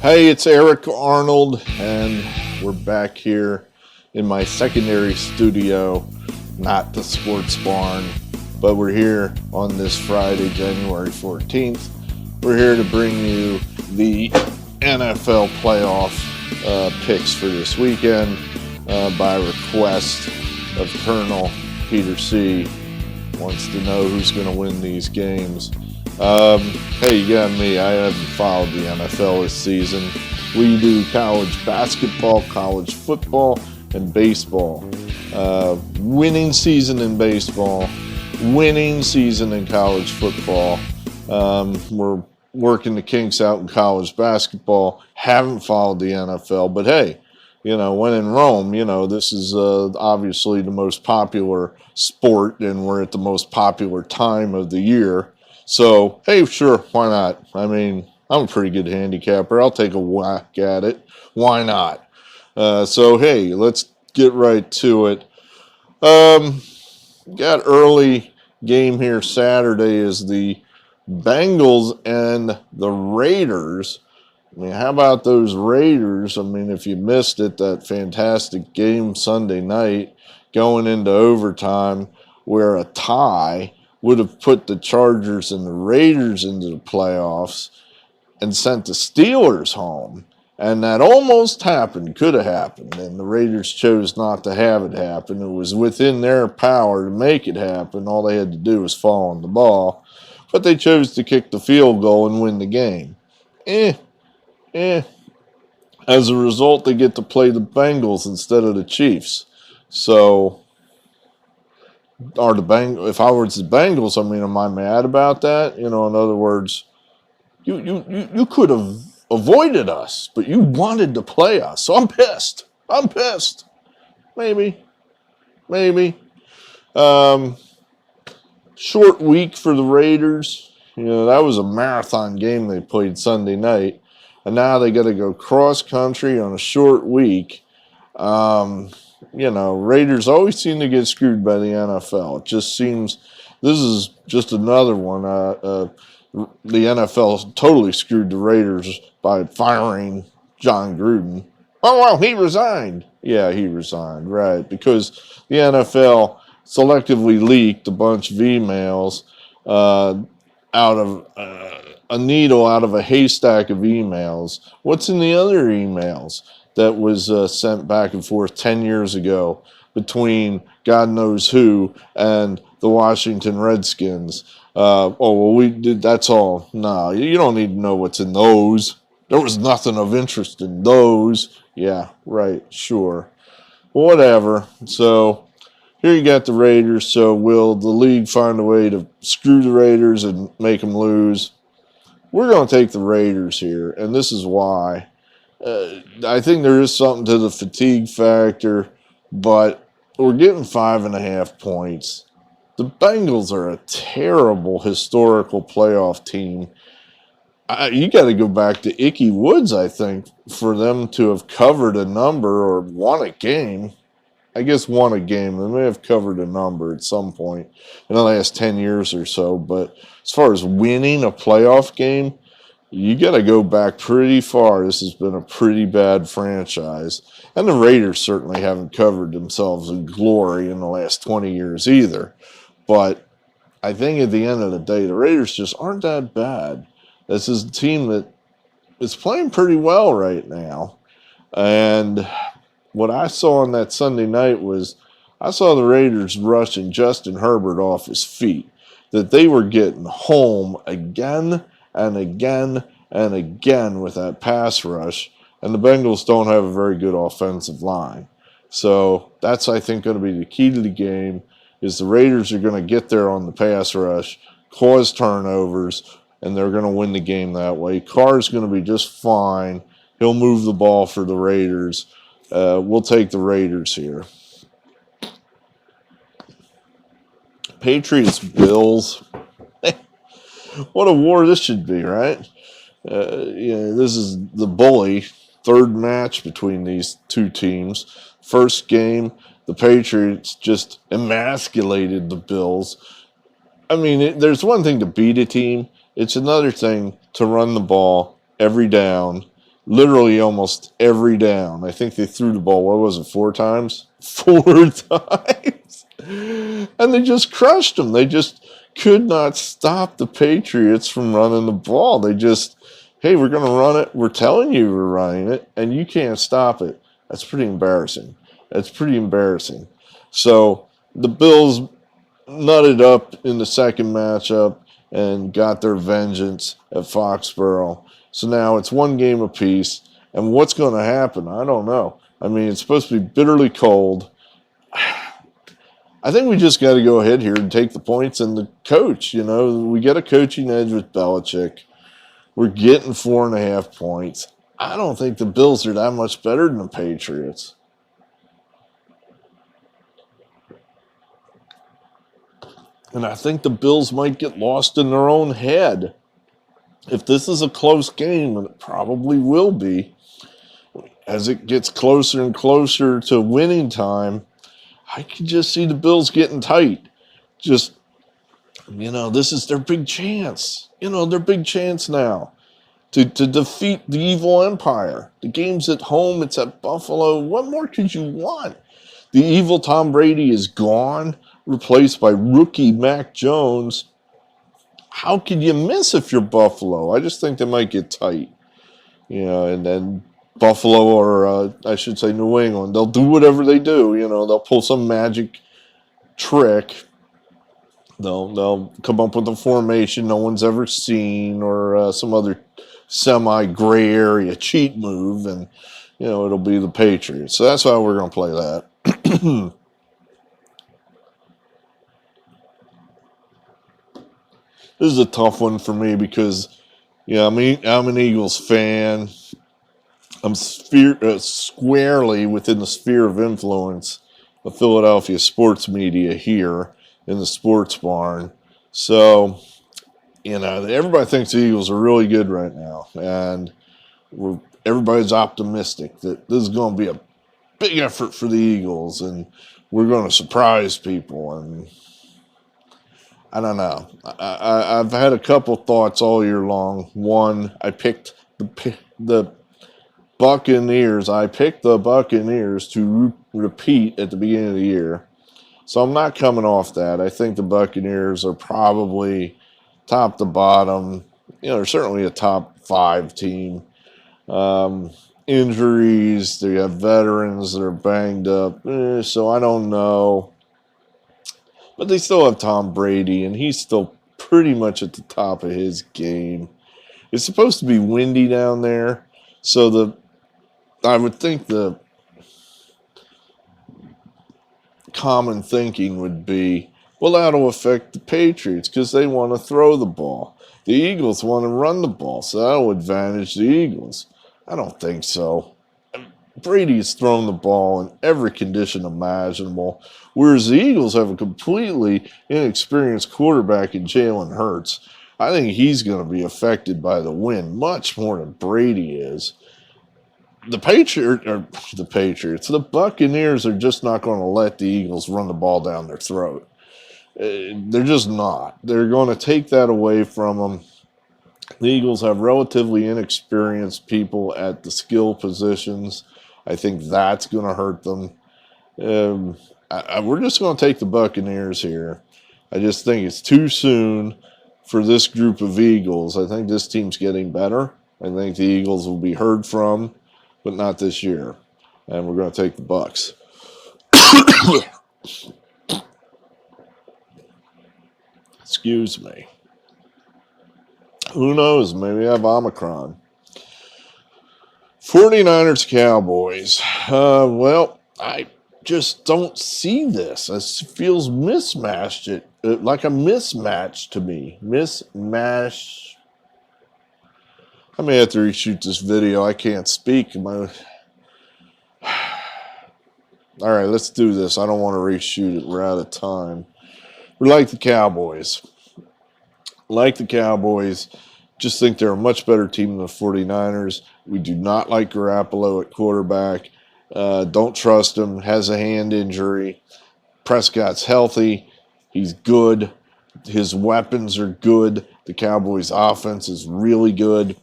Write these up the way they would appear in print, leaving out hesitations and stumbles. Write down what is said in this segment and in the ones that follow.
Hey, it's Eric Arnold, and we're back here in my secondary studio, not the sports barn, but we're here on this Friday, January 14th. We're here to bring you the NFL playoff picks for this weekend by request of Colonel Peter C. Wants to know who's going to win these games. Hey, you got me. I haven't followed the NFL this season. We do college basketball, college football, and baseball. Winning season in baseball, winning season in college football. We're working the kinks out in college basketball. Haven't followed the NFL, but hey, when in Rome, this is obviously the most popular sport, and we're at the most popular time of the year. So, hey, sure, why not? I mean, I'm a pretty good handicapper. I'll take a whack at it. Why not? So, hey, let's get right to it. Got early game here Saturday is the Bengals and the Raiders. I mean, how about those Raiders? I mean, if you missed it, that fantastic game Sunday night going into overtime where a tie would have put the Chargers and the Raiders into the playoffs and sent the Steelers home. And that almost happened, could have happened, and the Raiders chose not to have it happen. It was within their power to make it happen. All they had to do was fall on the ball. But they chose to kick the field goal and win the game. As a result, they get to play the Bengals instead of the Chiefs. So, if I was the Bengals, I mean, am I mad about that? In other words, you could have avoided us, but you wanted to play us. So I'm pissed. Maybe. Short week for the Raiders. That was a marathon game they played Sunday night. And now they got to go cross country on a short week. Raiders always seem to get screwed by the NFL. It just seems this is just another one. The NFL totally screwed the Raiders by firing John Gruden. Oh, well, he resigned. Yeah, he resigned, right, because the NFL selectively leaked a bunch of emails out of a needle out of a haystack of emails. What's in the other emails that was sent back and forth 10 years ago between God knows who and the Washington Redskins? We did. That's all. No, you don't need to know what's in those. There was nothing of interest in those. Yeah, right, sure. Whatever. So here you got the Raiders. So will the league find a way to screw the Raiders and make them lose? We're going to take the Raiders here, and this is why. I think there is something to the fatigue factor, but we're getting 5.5 points. The Bengals are a terrible historical playoff team. You got to go back to Ickey Woods, I think, for them to have covered a number or won a game. I guess won a game. They may have covered a number at some point in the last 10 years or so. But as far as winning a playoff game, you got to go back pretty far. This has been a pretty bad franchise. And the Raiders certainly haven't covered themselves in glory in the last 20 years either. But I think at the end of the day, the Raiders just aren't that bad. This is a team that is playing pretty well right now. And what I saw on that Sunday night was I saw the Raiders rushing Justin Herbert off his feet. That they were getting home again and again and again with that pass rush. And the Bengals don't have a very good offensive line. So that's, I think, going to be the key to the game, is the Raiders are going to get there on the pass rush, cause turnovers, and they're going to win the game that way. Carr's going to be just fine. He'll move the ball for the Raiders. We'll take the Raiders here. Patriots, Bills. What a war this should be, right? This is the bully. Third match between these two teams. First game, the Patriots just emasculated the Bills. I mean, there's one thing to beat a team. It's another thing to run the ball every down, literally almost every down. I think they threw the ball, what was it, 4 times? 4 times. And they just crushed them. They just could not stop the Patriots from running the ball. They just, hey, we're going to run it. We're telling you we're running it, and you can't stop it. That's pretty embarrassing. That's pretty embarrassing. So the Bills nutted up in the second matchup and got their vengeance at Foxborough. So now it's one game apiece. And what's going to happen? I don't know. I mean, it's supposed to be bitterly cold. I think we just got to go ahead here and take the points and the coach. You know, we get a coaching edge with Belichick. We're getting 4.5 points. I don't think the Bills are that much better than the Patriots. And I think the Bills might get lost in their own head. If this is a close game, and it probably will be, as it gets closer and closer to winning time, I can just see the Bills getting tight. Just, this is their big chance. Their big chance now to defeat the evil empire. The game's at home. It's at Buffalo. What more could you want? The evil Tom Brady is gone, replaced by rookie Mac Jones. How could you miss if you're Buffalo? I just think they might get tight. And then Buffalo, or I should say New England, they'll do whatever they do. They'll pull some magic trick. They'll come up with a formation no one's ever seen, or some other semi-gray area cheat move, and it'll be the Patriots. So that's how we're going to play that. This is a tough one for me because, I'm an Eagles fan. I'm squarely within the sphere of influence of Philadelphia sports media here in the sports barn. So, everybody thinks the Eagles are really good right now, and everybody's optimistic that this is going to be a big effort for the Eagles, and we're going to surprise people. And I don't know. I've had a couple thoughts all year long. One, I picked the Buccaneers. I picked the Buccaneers to repeat at the beginning of the year. So I'm not coming off that. I think the Buccaneers are probably top to bottom. They're certainly a top 5 team. Injuries, they have veterans that are banged up. So I don't know. But they still have Tom Brady, and he's still pretty much at the top of his game. It's supposed to be windy down there, so I would think the common thinking would be, well, that'll affect the Patriots because they want to throw the ball. The Eagles want to run the ball, so that'll advantage the Eagles. I don't think so. Brady's thrown the ball in every condition imaginable, whereas the Eagles have a completely inexperienced quarterback in Jalen Hurts. I think he's going to be affected by the wind much more than Brady is. The Buccaneers are just not going to let the Eagles run the ball down their throat. They're just not. They're going to take that away from them. The Eagles have relatively inexperienced people at the skill positions. I think that's going to hurt them. We're just going to take the Buccaneers here. I just think it's too soon for this group of Eagles. I think this team's getting better. I think the Eagles will be heard from, but not this year. And we're going to take the Bucs. Excuse me. Who knows? Maybe I have Omicron. 49ers Cowboys. Well, I just don't see this. It feels mismatched. Like a mismatch to me. Mismatch. I may have to reshoot this video. I can't speak. All right, let's do this. I don't want to reshoot it. We're out of time. We like the Cowboys. Just think they're a much better team than the 49ers. We do not like Garoppolo at quarterback. Don't trust him. Has a hand injury. Prescott's healthy. He's good. His weapons are good. The Cowboys' offense is really good.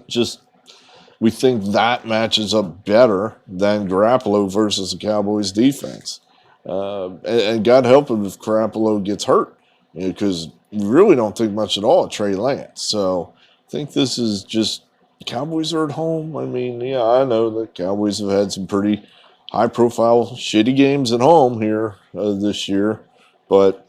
Just we think that matches up better than Garoppolo versus the Cowboys defense. And God help him if Garoppolo gets hurt, because we really don't think much at all of Trey Lance. So I think this is just Cowboys are at home. I mean, yeah, I know the Cowboys have had some pretty high-profile, shitty games at home here this year, but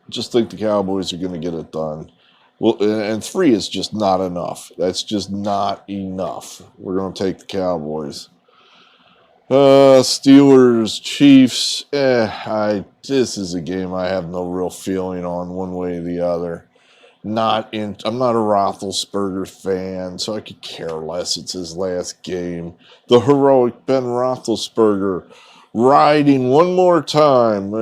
just think the Cowboys are going to get it done. Well, and 3 is just not enough. That's just not enough. We're going to take the Cowboys. Steelers, Chiefs. This is a game I have no real feeling on one way or the other. I'm not a Roethlisberger fan, so I could care less. It's his last game. The heroic Ben Roethlisberger riding one more time.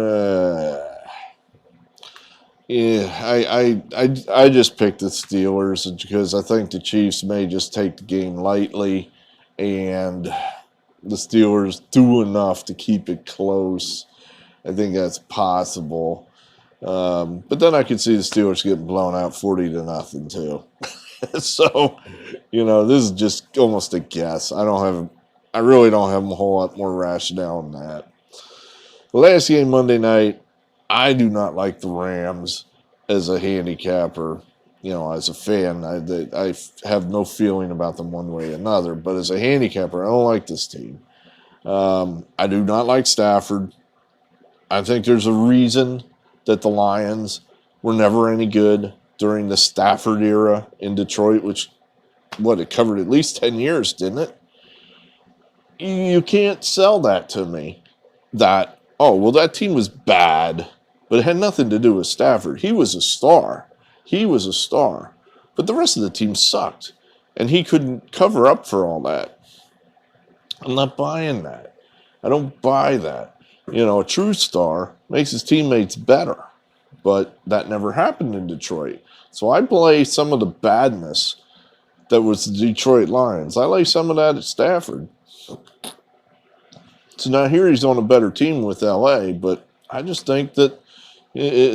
I just picked the Steelers because I think the Chiefs may just take the game lightly, and the Steelers do enough to keep it close. I think that's possible. But then I could see the Steelers getting blown out 40-0 too. So, this is just almost a guess. I really don't have a whole lot more rationale than that. The last game Monday night, I do not like the Rams as a handicapper. As a fan, I have no feeling about them one way or another. But as a handicapper, I don't like this team. I do not like Stafford. I think there's a reason that the Lions were never any good during the Stafford era in Detroit, which, it covered at least 10 years, didn't it? You can't sell that to me that, that team was bad, but it had nothing to do with Stafford. He was a star. But the rest of the team sucked, and he couldn't cover up for all that. I'm not buying that. I don't buy that. A true star makes his teammates better, but that never happened in Detroit. So I lay some of the badness that was the Detroit Lions. I lay some of that at Stafford. So now here he's on a better team with LA, but I just think that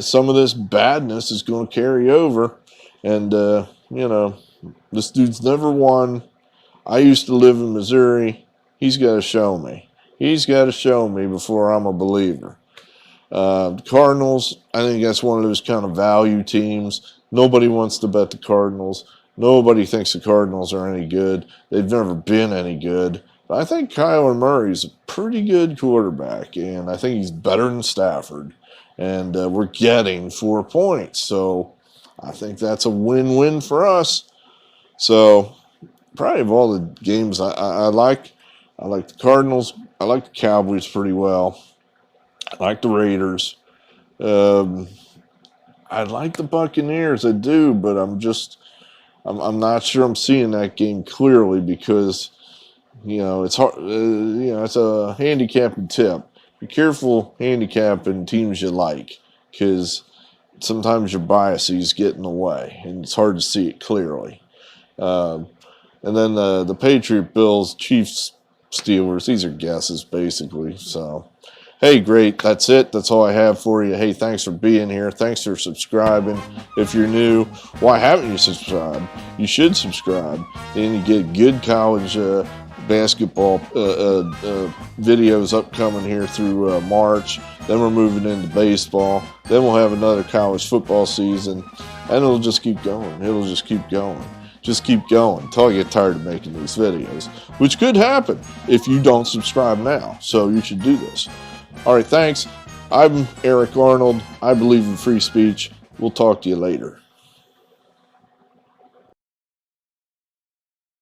some of this badness is going to carry over. And, this dude's never won. I used to live in Missouri. He's got to show me. He's got to show me before I'm a believer. The Cardinals, I think that's one of those kind of value teams. Nobody wants to bet the Cardinals. Nobody thinks the Cardinals are any good. They've never been any good. But I think Kyler Murray's a pretty good quarterback, and I think he's better than Stafford. And we're getting 4 points. So I think that's a win-win for us. So probably of all the games I like the Cardinals. I like the Cowboys pretty well. I like the Raiders. I like the Buccaneers. I do, but I'm not sure I'm seeing that game clearly because, it's hard. It's a handicapping tip. Be careful handicapping teams you like because sometimes your biases get in the way and it's hard to see it clearly. And then the Patriot, Bills, Chiefs, Steelers, these are guesses basically. So, hey, great. That's it. That's all I have for you. Hey, thanks for being here. Thanks for subscribing. If you're new, why haven't you subscribed? You should subscribe. Then you get good college basketball videos upcoming here through March. Then we're moving into baseball. Then we'll have another college football season. And it'll just keep going. Just keep going until I get tired of making these videos, which could happen if you don't subscribe now. So you should do this. All right, thanks. I'm Eric Arnold. I believe in free speech. We'll talk to you later.